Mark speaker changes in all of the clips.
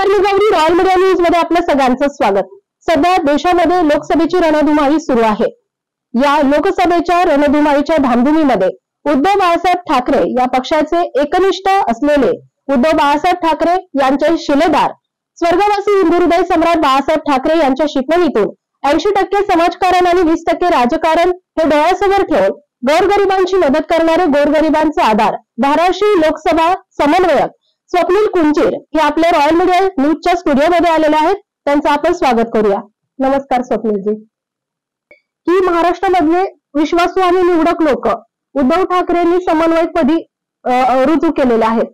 Speaker 1: नमस्कार, मी Gauri. Royal media news मध्ये आपलं सगळ्यांचं स्वागत. सध्या देशामध्ये लोकसभेची रणधुमाळी सुरू आहे. या लोकसभेच्या रणधुमाळीच्या धामधुमीमध्ये उद्धव बाळासाहेब ठाकरे या पक्षाचे एकनिष्ठ असलेले उद्धव बाळासाहेब ठाकरे यांचे शिलेदार स्वर्गवासी हिंदुहृदय सम्राट बाळासाहेब ठाकरे यांच्या शिकवणीतून 80% समाजकारण आणि 20% राजकारण हे डोळ्यासमोर ठेवून गोरगरिबांची मदत करणारे गोरगरिबांचे आधार धाराशिव लोकसभा समन्वयक स्वप्नील कुंजीर हे आपल्या रॉयल मीडिया न्यूजच्या स्टुडिओमध्ये आलेले आहेत. त्यांचं आपण स्वागत करूया. नमस्कार स्वप्नीलजी. की महाराष्ट्रामधले विश्वासू आणि निवडक लोक उद्धव ठाकरेंनी समन्वयकपदी रुजू केलेले आहेत.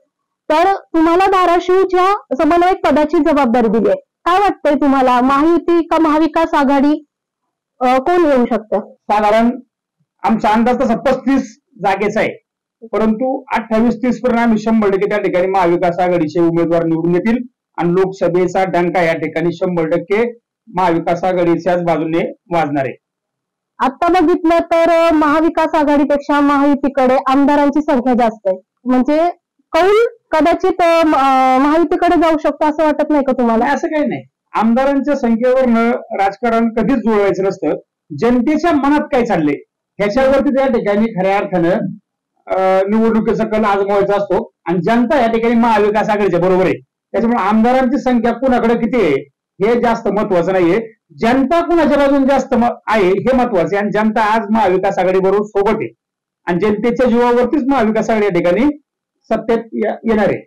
Speaker 1: तर तुम्हाला धाराशिवच्या समन्वयक पदाची जबाबदारी दिली आहे. काय वाटतंय तुम्हाला, महायुती का महाविकास आघाडी कोण येऊ शकतं?
Speaker 2: साधारण आमचा अंदाज तसा 35 जागेचा आहे, परंतु 28-30 पर्यंत आम्ही 100% त्या ठिकाणी महाविकास आघाडीचे उमेदवार निवडून येतील आणि लोकसभेचा डंका या ठिकाणी 100% महाविकास आघाडीच्याच बाजूने वाजणार आहे.
Speaker 1: आता बघितलं तर महाविकास आघाडीपेक्षा महायुतीकडे आमदारांची संख्या जास्त आहे, म्हणजे कौल कदाचित महायुतीकडे जाऊ शकतो असं वाटत नाही का तुम्हाला?
Speaker 2: असं काही नाही. आमदारांच्या संख्येवर राजकारण कधीच जुळवायचं नसतं. जनतेच्या मनात काय चाललंय ह्याच्यावरती त्या ठिकाणी खऱ्या अर्थानं निवडणुकीचा कल आजमावायचा असतो आणि जनता या ठिकाणी महाविकास आघाडीच्या बरोबर आहे. त्याच्यामुळे आमदारांची संख्या कुणाकडे किती आहे हे जास्त महत्वाचं नाहीये. जनता कुणाच्या बाजूने जास्त आहे हे महत्वाचं आहे आणि जनता आज महाविकास आघाडी बरोबर सोबत आहे आणि जनतेच्या जीवावरतीच महाविकास आघाडी या ठिकाणी सत्तेत येणार आहे.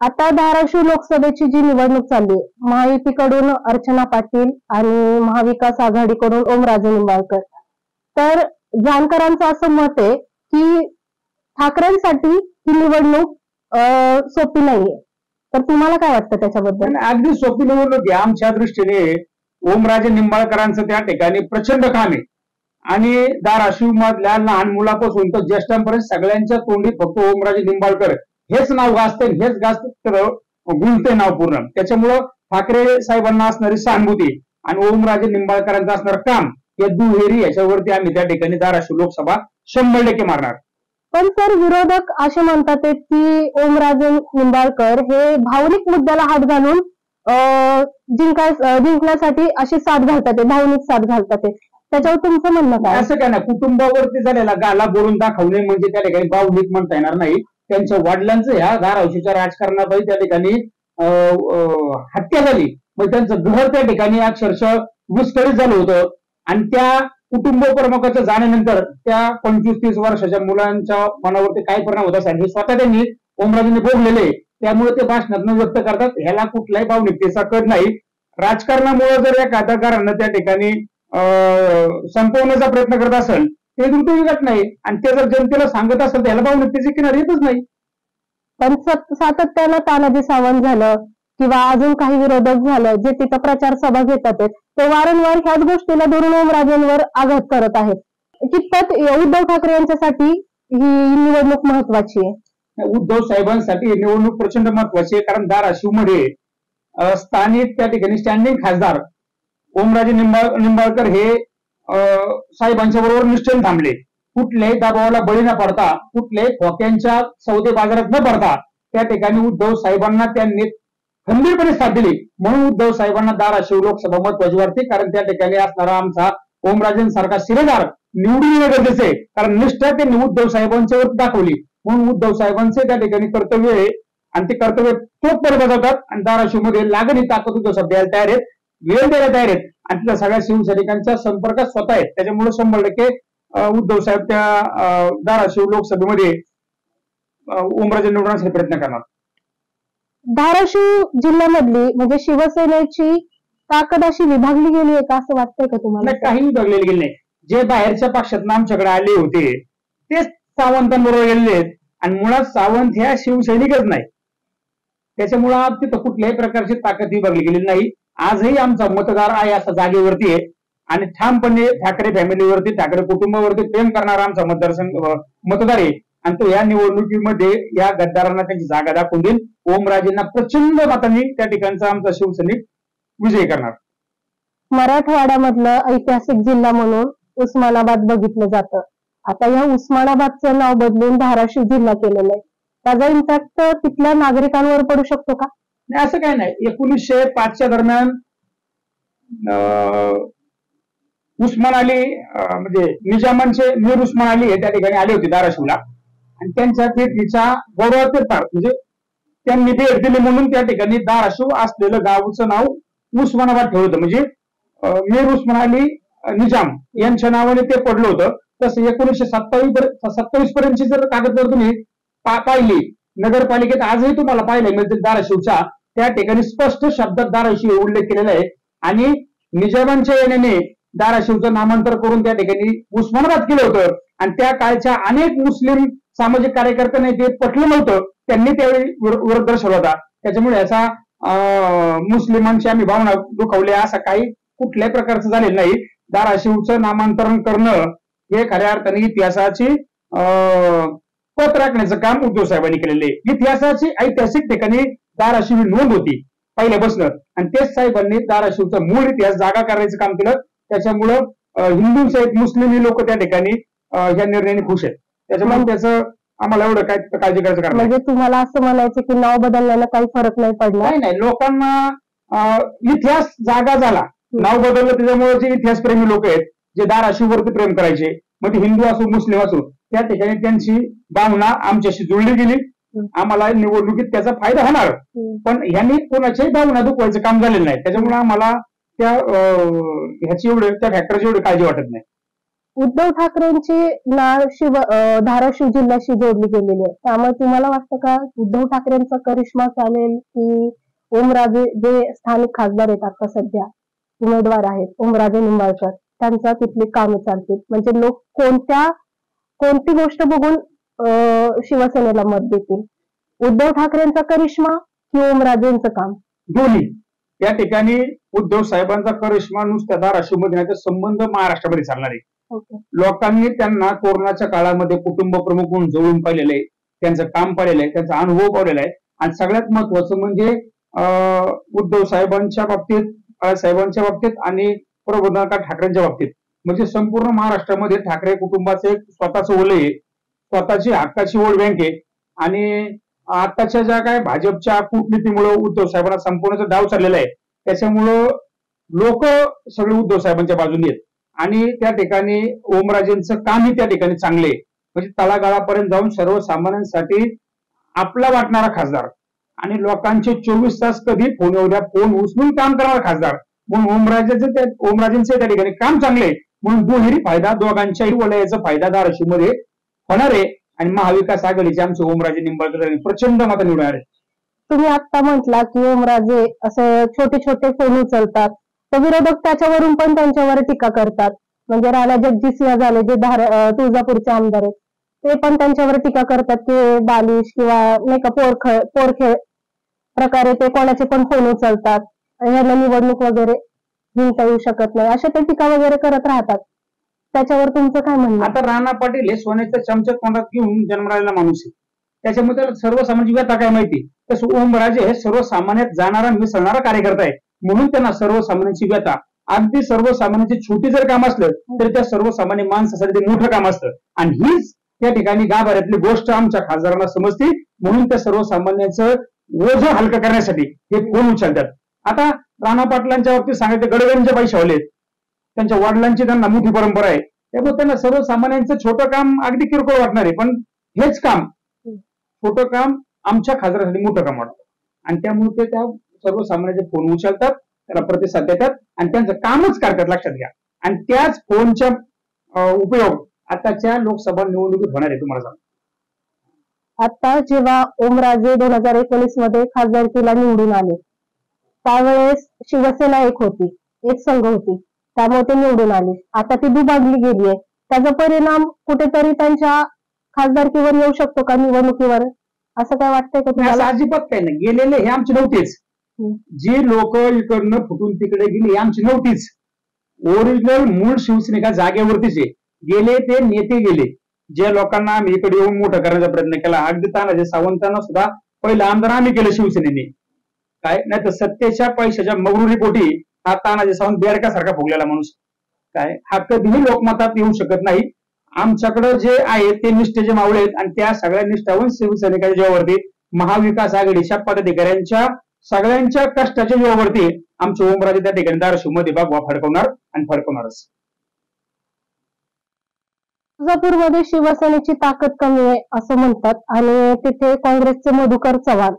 Speaker 1: आता धाराशिव लोकसभेची जी निवडणूक चालली आहे, महायुतीकडून अर्चना पाटील आणि महाविकास आघाडीकडून ओमराजे निंबाळकर. तर जाणकारांचं असं मत आहे की ठाकरेंसाठी ही निवडणूक सोपी नाहीये. तर तुम्हाला काय वाटतं त्याच्याबद्दल?
Speaker 2: अगदी सोपी निवडणूक आहे. आमच्या दृष्टीने ओमराजे निंबाळकरांचं त्या ठिकाणी प्रचंड काम आहे आणि धाराशिव मधल्या लहान मुलापासून तर ज्येष्ठांपर्यंत सगळ्यांच्या तोंडी फक्त ओमराजे निंबाळकर हेच नाव गाजते, हेच गाजत गुंजते नाव पूर्ण. त्याच्यामुळं ठाकरे साहेबांना असणारी सहानुभूती आणि ओमराजे निंबाळकरांचं असणारं काम हे दुहेरी याच्यावरती आम्ही त्या ठिकाणी धाराशिव लोकसभा 100% मारणार.
Speaker 1: पण सर, विरोधक असे म्हणतात की ओमराजे निंबाळकर हे भावनिक मुद्द्याला हात घालून जिंकण्यासाठी अशी साथ घालतात, भावनिक साथ घालतात. त्याच्यावर तुमचं म्हणणं काय?
Speaker 2: असं काय ना, कुटुंबावरती झालेला गाला बोलून दाखवणे म्हणजे त्या ठिकाणी भावनिक म्हणता येणार नाही. त्यांच्या वडिलांचं ह्या धाराशिवच्या राजकारणातही त्या ठिकाणी हत्या झाली, मग त्यांचं घर त्या ठिकाणी अक्षरशः विस्कळीत झालं होतं आणि त्या कुटुंब प्रमुखाच्या जाण्यानंतर त्या 25-30 वर्षाच्या मुलांच्या मनावरती काय परिणाम होत असेल हे स्वतः त्यांनी ओमराजेंनी भोगलेले. त्यामुळे ते भाषणातून व्यक्त करतात. ह्याला कुठलाही भावनिकतेचा कड नाही. राजकारणामुळे जर एखाद्या घरानं त्या ठिकाणी संपवण्याचा प्रयत्न करत असेल ते दुर्दैवी नाही आणि ते जर जनतेला सांगत असेल त्याला भावनिकतेची किनार येतच नाही.
Speaker 1: पण सातत्यानं तानाजी सावंत झालं किंवा अजून काही विरोधक झालं जे तिथं प्रचार सभा घेतात ते वारंवार ह्याच गोष्टीला धरून ओमराजेंवर आघात करत आहेत. कितपत उद्धव ठाकरे यांच्यासाठी ही निवडणूक महत्वाची आहे?
Speaker 2: उद्धव साहेबांसाठी ही निवडणूक प्रचंड महत्वाची आहे, कारण धाराशिव मध्ये स्थानिक त्या ठिकाणी स्टँडिंग खासदार ओमराजे निंबाळकर हे साहेबांच्या बरोबर निश्चय थांबले. कुठल्याही दबावाला बळी न पडता, कुठल्याही खोक्यांच्या सौदे बाजारात न पडता त्या ठिकाणी उद्धव साहेबांना त्यांनी खंबीरपणे साथ दिली. म्हणून उद्धव साहेबांना धाराशिव लोकसभा महत्वाची वाटते, कारण त्या ठिकाणी असणारा आमचा ओमराजेंसारखा शिलेदार निवडून येणं गरजेचं आहे. कारण निष्ठा त्यांनी उद्धव साहेबांच्यावर दाखवली, म्हणून उद्धव साहेबांचे त्या ठिकाणी कर्तव्य आहे आणि ते कर्तव्य तोच बजावतात आणि धाराशिव मध्ये लागणी ताकद उद्धव साहेब द्यायला तयार आहेत, वेळ द्यायला तयार आहेत आणि त्या सगळ्या शिवसैनिकांच्या संपर्कात स्वतः आहेत. त्याच्यामुळे 100% उद्धव साहेब त्या धाराशिव लोकसभेमध्ये ओमराजे निवडण्यासाठी प्रयत्न करणार.
Speaker 1: धाराशिव जिल्ह्यामधली म्हणजे शिवसेनेची ताकद अशी विभागली गेली आहे का असं वाटतंय का तुम्हाला?
Speaker 2: काही विभागलेले गेले नाही. जे बाहेरच्या पक्षातून आमच्याकडे आले होते तेच सावंतांबरोबर गेलेले आहेत आणि मुळात सावंत ह्या शिवसैनिकच नाही. त्याच्यामुळे तिथं कुठल्याही प्रकारची ताकद विभागली गेलेली नाही. आजही आमचा मतदार आहे असा जागेवरती आहे आणि ठामपणे ठाकरे फॅमिलीवरती, ठाकरे कुटुंबावरती प्रेम करणारा आमचा मतदार आहे आणि तो या निवडणुकीमध्ये या गद्दारांना त्यांची जागा दाखवून देईल. ओमराजेंना प्रचंड मतांनी त्या ठिकाणचा आमचा शिवसैनिक विजय करणार.
Speaker 1: मराठवाड्यामधलं ऐतिहासिक जिल्हा म्हणून उस्मानाबाद बघितलं जातं. आता या उस्मानाबादचं नाव बदलून धाराशिव जिल्हा केलेलं आहे. त्याचा इम्पॅक्ट तिथल्या नागरिकांवर पडू शकतो का?
Speaker 2: नाही असं काही नाही. 1905च्या दरम्यान उस्मान अली म्हणजे निजामांचे मीर उस्मान अली हे त्या ठिकाणी आले होते धाराशिवला आणि त्यांच्या भेटीचा गौरवार्थ म्हणजे त्यांनी भेट दिली म्हणून त्या ठिकाणी धाराशिव असलेलं गावचं नाव उस्मानाबाद ठेवलं होतं. म्हणजे मीर उस्मान अली निजाम यांच्या नावाने ते पडलं होतं. तसं 1927 पर्यंतची जर कागदपत्र तुम्ही पाहिली नगरपालिकेत आजही तुम्हाला पाहायला मिळतील धाराशिवच्या त्या ठिकाणी स्पष्ट शब्दात धाराशिव उल्लेख केलेला आहे आणि निजामांच्या येण्याने धाराशिवचं नामांतर करून त्या ठिकाणी उस्मानाबाद केलं होतं आणि त्या काळच्या अनेक मुस्लिम सामाजिक कार्यकर्त्यांनी ते पटलं नव्हतं. त्यांनी त्यावेळी विरोध दर्शवला होता. त्याच्यामुळे याचा मुस्लिमांची आम्ही भावना दुखावल्या असं काही कुठल्याही प्रकारचं झालेलं नाही. धाराशिवचं नामांतरण करणं हे खऱ्या अर्थाने इतिहासाची पत राखण्याचं काम उद्धव साहेबांनी केलेलं आहे. इतिहासाची ऐतिहासिक ठिकाणी धाराशिव नोंद होती पहिल्यापासून आणि तेच साहेबांनी धाराशिवचा मूळ इतिहास जागा करायचं काम केलं. त्याच्यामुळं हिंदू सहित मुस्लिम लोक त्या ठिकाणी या निर्णयाने खुश आहेत. त्याच्यामुळे त्याचं आम्हाला एवढं काय काळजी करायचं कारण
Speaker 1: म्हणजे तुम्हाला असं म्हणायचं की नाव बदलण्याला काही फरक नाही पडला?
Speaker 2: नाही, लोकांना इतिहास जागा झाला, नाव बदललं त्याच्यामुळे जे इतिहासप्रेमी लोक आहेत जे धाराशिववरती प्रेम करायचे मग ते हिंदू असो मुस्लिम असो त्या ठिकाणी त्यांची भावना आमच्याशी जुळली गेली. आम्हाला निवडणुकीत त्याचा फायदा होणार पण ह्यांनी कोणाच्याही भावना दुखवायचं काम झालेलं नाही. त्याच्यामुळे आम्हाला त्या ह्याची त्या फॅक्टरची एवढी काळजी वाटत नाही.
Speaker 1: उद्धव ठाकरेंची नाळ धाराशिव जिल्ह्याशी जोडली गेलेली आहे त्यामुळे तुम्हाला वाटतं का उद्धव ठाकरेंचा करिश्मा चालेल की ओमराजे जे स्थानिक खासदार आहेत आता सध्या उमेदवार आहेत ओमराजे निंबाळकर त्यांचा तिथली कामं चालतील? म्हणजे लोक कोणती गोष्ट बघून शिवसेनेला मत देतील? उद्धव ठाकरेंचा करिश्मा की ओमराजेंचं काम?
Speaker 2: दोन्ही. या ठिकाणी उद्धव साहेबांचा करिश्मा नुसत्या धाराशिवमध्ये नाही तर संबंध महाराष्ट्रामध्ये चालणार आहे. लोकांनी त्यांना कोरोनाच्या काळामध्ये कुटुंब प्रमुख म्हणून जवळून पाहिलेलं आहे, त्यांचं काम पाहिलेलं आहे, त्यांचा अनुभव पाहिलेला आहे आणि सगळ्यात महत्वाचं म्हणजे उद्धव साहेबांच्या बाबतीत आणि प्रबोधनकार ठाकरेंच्या बाबतीत म्हणजे संपूर्ण महाराष्ट्रामध्ये ठाकरे कुटुंबाचे स्वतःचं ओलं आहे, स्वतःची हक्काची वोट बँक आहे आणि आताच्या ज्या काय भाजपच्या कूटनीतीमुळे उद्धव साहेबांना संपूर्ण डाव चाललेला आहे त्याच्यामुळं लोक सगळे उद्धव साहेबांच्या बाजूने आहेत आणि त्या ठिकाणी ओमराजेंचं कामही त्या ठिकाणी चांगले म्हणजे तळागाळापर्यंत जाऊन सर्वसामान्यांसाठी आपला वाटणारा खासदार आणि लोकांचे 24 तास कधी फोन फोन उचलून काम करणारा खासदार म्हणून ओमराजेंचं त्या ठिकाणी काम चांगले म्हणून दुहेरी फायदा दोघांच्याही वलयाचा फायदा धाराशिवमध्ये होणार आहे आणि महाविकास आघाडीचे आमचे ओमराजे निंबाळकर प्रचंड मत निवडणार आहे.
Speaker 1: तुम्ही आता म्हटला की ओमराजे असं छोटे छोटे फोन उचलतात तर विरोधक त्याच्यावरून पण त्यांच्यावर टीका करतात. म्हणजे राणा जगजितसिंह झाले जे तुळजापूरचे आमदार आहेत ते पण त्यांच्यावर टीका करतात की बालिश किंवा नाही का पोरखेळ प्रकारे ते कोणाचे पण फोन उचलतात ह्याला निवडणूक वगैरे जिंकता येऊ शकत नाही अशा ते टीका वगैरे करत राहतात. त्याच्यावर तुमचं काय म्हणणं?
Speaker 2: आता राणा पाटील हे सोन्याच्या चमच्यात तोंडात घेऊन जन्मलेला माणूस आहे त्याच्यामुळे सर्वसामान्य व्यथा काय माहिती तसं ओमराजे हे सर्वसामान्यात जाणारा मिसळणारा कार्यकर्ता आहे म्हणून त्यांना सर्वसामान्यांची व्यथा अगदी सर्वसामान्यांची छोटी जर काम असलं तरी त्या सर्वसामान्य माणसासाठी ते मोठं काम असतं आणि हीच त्या ठिकाणी गाभाऱ्यातली गोष्ट आमच्या खासदारांना समजते म्हणून त्या सर्वसामान्यांचं ओझं हलकं करण्यासाठी हे फोन उचलतात. आता राणा पाटलांच्या बाबतीत सांगायचं गडकरींचे पैसे हवले त्यांच्या वडिलांची त्यांना मोठी परंपरा आहे त्यामुळे त्यांना सर्वसामान्यांचं छोटं काम अगदी किरकोळ वाटणार आहे पण हेच काम छोटं काम आमच्या खासदारासाठी मोठं काम वाटतं आणि त्यामुळे ते त्या सर्वसामान्यांचे फोन उचलतात त्याला प्रतिसाद देतात आणि त्यांचं कामच करतात लक्षात घ्या आणि त्याच फोनचा उपयोग आताच्या लोकसभा निवडणुकीत होणार आहे. तुम्हाला सांग
Speaker 1: आता जेव्हा ओमराजे 2019 मध्ये खासदारकीला निवडून आले त्यावेळेस शिवसेना एक संघ होती त्यामुळे ते निवडून आले. आता ती दुभागली गेली आहे त्याचा परिणाम कुठेतरी त्यांच्या खासदारकीवर येऊ शकतो का निवडणुकीवर असं काय वाटतंय का तुम्हाला?
Speaker 2: अजिबात काही नाही. गेलेले हे आमचे नव्हतेच जी लोक इकडनं फुटून तिकडे गेली आमची नव्हतीच. ओरिजिनल मूळ शिवसैनिका जागेवरतीच आहे. गेले ते नेते गेले ज्या लोकांना आम्ही इकडे येऊन मोठं करण्याचा प्रयत्न केला अगदी तानाजी सावंतांना सुद्धा पहिलं आमदार आम्ही केलं शिवसेनेने काय नाही तर सत्तेच्या पैशाच्या मगरुरी पोटी हा तानाजी सावंत बेरकासारखा फुगलेला माणूस काय हा कधीही लोकमतात येऊ शकत नाही. आमच्याकडे जे आहे ते निष्ठेचे मावळे आहेत आणि त्या सगळ्या निष्ठावून शिवसैनिकांच्या जेव्हावरती महाविकास आघाडीच्या पदाधिकाऱ्यांच्या सगळ्यांच्या कष्टाच्या जीवावरती आमचे ओमराजे त्या ठिकाणी धाराशिव मध्ये भगवा फडकवणार आणि फडकवणारच.
Speaker 1: तुळजापूरमध्ये शिवसेनेची ताकद कमी आहे असं म्हणतात आणि तिथे काँग्रेसचे मधुकर चव्हाण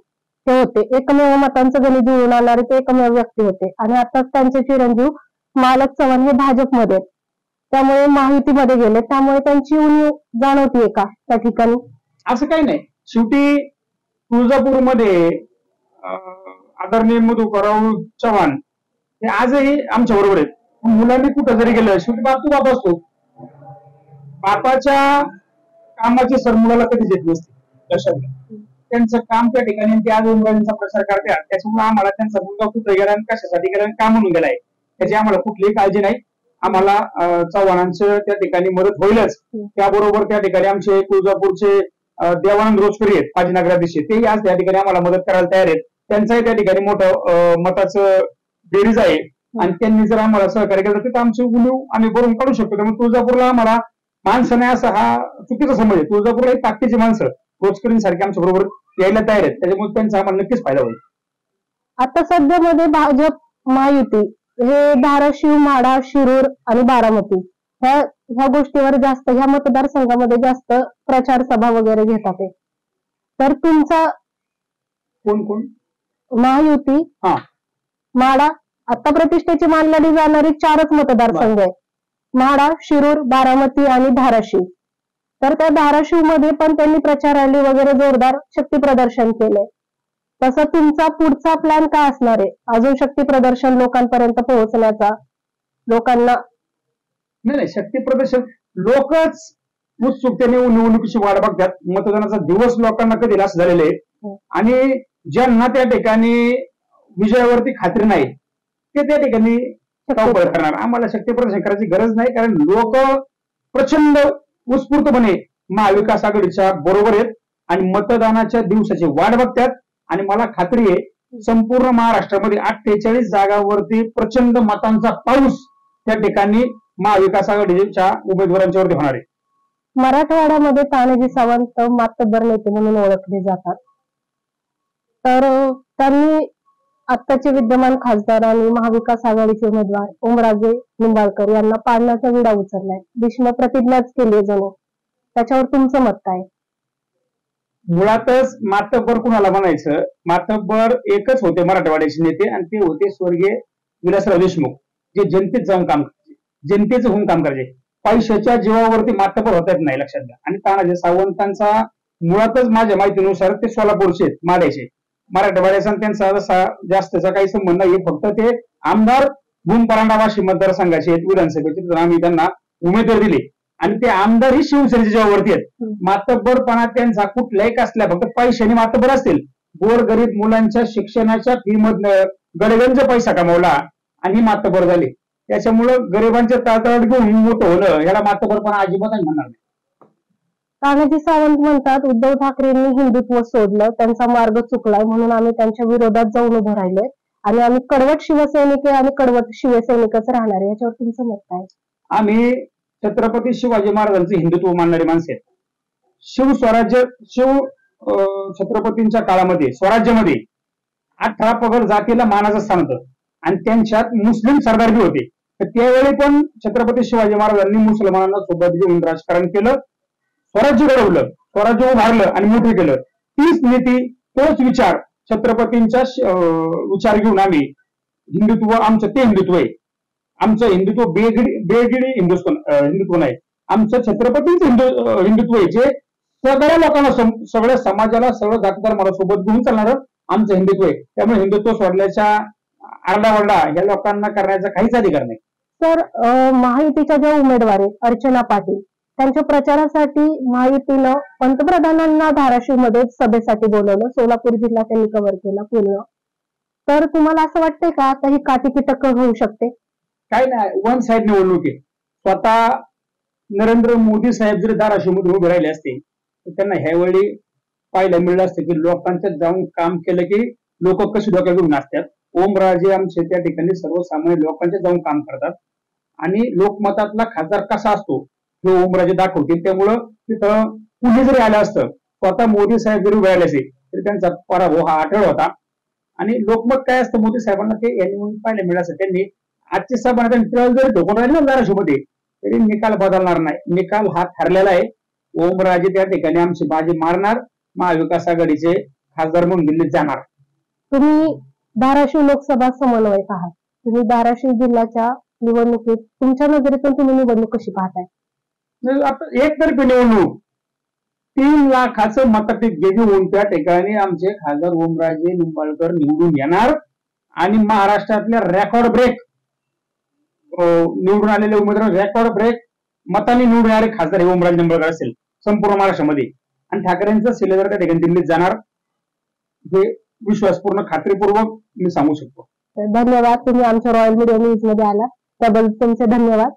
Speaker 1: ते होते, एकमेव मतांचं गणित जुळून आणणारे ते एकमेव व्यक्ती होते आणि आता त्यांचे चिरंजीव मालक चव्हाण हे भाजपमध्ये, त्यामुळे महायुतीमध्ये गेले, त्यामुळे त्यांची उणीव जाणवतीये का त्या ठिकाणी?
Speaker 2: असं काही नाही. शेवटी तुळजापूरमध्ये आदरणीय मधुकरराव चव्हाण हे आजही आमच्या बरोबर आहेत. मुलांनी कुठं जरी गेलं शेवटी बाप तू बाप असतो. बापाच्या कामाची सर मुलाला कधी देत नसते. लक्षात घ्या, त्यांचं काम त्या ठिकाणी ते आज ओमराजेंचा प्रचार करतात. त्याच्यामुळे आम्हाला त्यांचा मुलगा कुठे गेला आणि कशासाठी गेला आणि का म्हणून गेलाय त्याची आम्हाला कुठलीही काळजी नाही. आम्हाला चव्हाणांचं त्या ठिकाणी मदत होईलच. त्याबरोबर त्या ठिकाणी आमचे तुळजापूरचे देवानंद रोजकरी आहेत माजी नगराध्यक्ष, तेही आज त्या ठिकाणी आम्हाला मदत करायला तयार आहेत. त्यांचाही त्या ठिकाणी मोठं मताचं बेरीज आहे आणि त्यांनी जर आम्हाला सहकार्य केलं तर आमची उणीव आम्ही भरून काढू शकतो. त्यामुळे तुळजापूरला आम्हाला माणसं नाही असं हा चुकीचा समज आहे. तुळजापूरला ताकदीची माणसं रोजकरींसारखी आमच्या बरोबर यायला तयार आहेत, त्याच्यामुळे त्यांचा आम्हाला नक्कीच फायदा होईल.
Speaker 1: आता सध्यामध्ये भाजप महायुती हे धाराशिव, माढा, शिरूर आणि बारामती ह्या गोष्टीवर जास्त, ह्या मतदारसंघामध्ये जास्त प्रचार सभा वगैरे घेतात. तर तुमचा
Speaker 2: कोण कोण
Speaker 1: महायुती, माढा, आता प्रतिष्ठेची मानली जाणारी 4च मतदारसंघ आहे, माढा, शिरूर, बारामती आणि धाराशिव. तर त्या धाराशिव मध्ये पण त्यांनी प्रचार रॅली वगैरे जोरदार शक्ती प्रदर्शन केलंय. तसं तुमचा पुढचा प्लॅन काय असणार आहे? अजून शक्ती प्रदर्शन लोकांपर्यंत पोहोचण्याचा, लोकांना?
Speaker 2: नाही, शक्ती प्रदर्शन लोकच उत्सुकतेने निवडणुकीची वाट बघतात. मतदानाचा दिवस लोकांना कधी असं झालेले आहे आणि ज्यांना त्या ठिकाणी विजयावरती खात्री नाही ते त्या ठिकाणी धावपळ करणार. आम्हाला शक्ती प्रदर्शन करायची गरज नाही, कारण लोक प्रचंड उत्स्फूर्तपणे महाविकास आघाडीच्या बरोबर आहेत आणि मतदानाच्या दिवसाची वाट बघतात. आणि मला खात्री आहे संपूर्ण महाराष्ट्रामध्ये 48 जागांवरती प्रचंड मतांचा पाऊस त्या ठिकाणी महाविकास आघाडीच्या उमेदवारांच्यावरती होणार आहे.
Speaker 1: मराठवाड्यामध्ये तानाजी सावंत मातब्बर नेते म्हणून ओळखले जातात. तर त्यांनी आत्ताचे विद्यमान खासदार आणि महाविकास आघाडीचे उमेदवार ओमराजे निंबाळकर यांना पाडण्याचा विडा उचललाय, भीष्म प्रतिज्ञाच केली जणू. त्याच्यावर तुमचं मत काय?
Speaker 2: मुळातच मातब्बर कुणाला म्हणायचं? मातब्बर एकच होते मराठवाड्याचे नेते आणि ते होते स्वर्गीय विलासराव देशमुख, जे जनतेत जाऊन काम करायचे, जनतेचं होऊन काम करायचे. पैशाच्या जीवावरती मातब्बर होता येत नाही, लक्षात घ्या. आणि तानाजी सावंतांचा मुळातच माझ्या माहितीनुसार ते सोलापूरचे आहेत, माड्याचे. मराठवाड्याचा त्यांचा जसा जास्तचा काही संबंध नाही, फक्त ते आमदार भूमपरांडा वाशी मतदारसंघाचे आहेत विधानसभेचे. आम्ही त्यांना उमेदवार दिले आणि ते आमदार ही शिवसेनेच्या जीवावरती आहेत. मातब्बरपणा त्यांचा कुठल्याही कसल्या फक्त पैशाने मातब्बर असतील. गोरगरीब मुलांच्या शिक्षणाच्या फी मधनं गडगंज पैसा कमावला आणि मातब्बर झाले. त्याच्यामुळं गरिबांच्या तळतळाट घेऊन मोठं होणं याला मातब्बरपणा अजिबात म्हणणार नाही.
Speaker 1: तानाजी सावंत म्हणतात उद्धव ठाकरेंनी हिंदुत्व सोडलं, त्यांचा मार्ग चुकलाय, म्हणून आम्ही त्यांच्या विरोधात जाऊन उभं राहिलोय आणि आम्ही कडवट शिवसैनिक आणि कडवट शिवसैनिकच राहणार आहे. याच्यावर तुमचं मत काय?
Speaker 2: आम्ही छत्रपती शिवाजी महाराजांचे हिंदुत्व मानणारे माणसे आहेत. शिव छत्रपतींच्या काळामध्ये स्वराज्यामध्ये 18 पगड जातीला मानाचं स्थान होतं आणि त्यांच्यात मुस्लिम सरदार बी होते. तर त्यावेळी पण छत्रपती शिवाजी महाराजांनी मुसलमानांना सोबत घेऊन राजकारण केलं, स्वराज्य घडवलं, स्वराज्य उभारलं आणि मोठं केलं. तीच नीती, तोच विचार छत्रपतींचा विचार घेऊन आम्ही हिंदुत्व, आमचं ते हिंदुत्व आहे. आमचं हिंदुत्व बेगिडी हिंदुत्व नाही, आमचं छत्रपतींचं हिंदुत्व आहे, जे सगळ्या लोकांना, सगळ्या समाजाला, सगळं जाती धर्माला सोबत घेऊन चालणार आमचं हिंदुत्व आहे. त्यामुळे हिंदुत्व सोडल्याच्या आरडाओरडा या लोकांना करण्याचा काहीच अधिकार नाही.
Speaker 1: तर महायुतीच्या ज्या उमेदवार आहेत अर्चना पाटील, त्यांच्या प्रचारासाठी महायुतीनं पंतप्रधानांना धाराशिव मध्ये सभेसाठी बोलवलं. सोलापूर जिल्हा त्यांनी कव्हर केला पूर्ण. तर तुम्हाला असं वाटतंय का आता ही काटेकी टक्कर होऊ शकते?
Speaker 2: काय नाही, वन साइड निवडणूक आहे. स्वतः नरेंद्र मोदी साहेब जरी धाराशिव मध्ये उभे राहिले असते तर त्यांना ह्यावेळी पाहायला मिळलं असतं की लोकांच्यात जाऊन काम केलं की लोक कशी डोक्या घेऊन असतात. ओमराजे आमचे त्या ठिकाणी सर्वसामान्य लोकांच्या जाऊन काम करतात आणि लोकमतातला खासदार कसा असतो हे ओमराजे दाखवतील. त्यामुळं तिथं कुणी जरी आलं असतं, स्वतः मोदी साहेब जरी उभे राहिले असते तरी त्यांचा पराभव हा अटळ होता आणि लोकमत काय असतं मोदी साहेबांना ते यांनी म्हणून पाहायला मिळालं. त्यांनी आजची सभा जरी ढोकून राहिले ना धाराशिवमध्ये तरी निकाल बदलणार नाही. निकाल हा ठरलेला आहे. ओमराजे त्या ठिकाणी आमची बाजी मारणार, महाविकास आघाडीचे खासदार म्हणून दिल्लीत जाणार.
Speaker 1: तुम्ही धाराशिव लोकसभा समन्वयक आहात. तुम्ही धाराशिव जिल्ह्याच्या निवडणुकीत तुमच्या नजरेतून तुम्ही निवडणूक कशी पाहताय?
Speaker 2: एकतर्फी निवडणूक 3 लाखाचं मताधिक्य घेऊन त्या ठिकाणी आमचे खासदार ओमराजे निंबाळकर निवडून येणार आणि महाराष्ट्रातल्या रेकॉर्ड ब्रेक निवडून आलेले उमेदवार रेकॉर्ड ब्रेक मतांनी निवडून आले खासदार हे ओमराजे निंबाळकर असेल संपूर्ण महाराष्ट्रामध्ये. आणि ठाकरेंचं सिलेंडर त्या ठिकाणी दिल्लीत जाणार हे विश्वासपूर्ण खात्रीपूर्वक मी सांगू शकतो.
Speaker 1: धन्यवाद. तुम्ही आमच्या रॉयल मीडिया न्यूज मध्ये आला त्याबद्दल तुमचे धन्यवाद.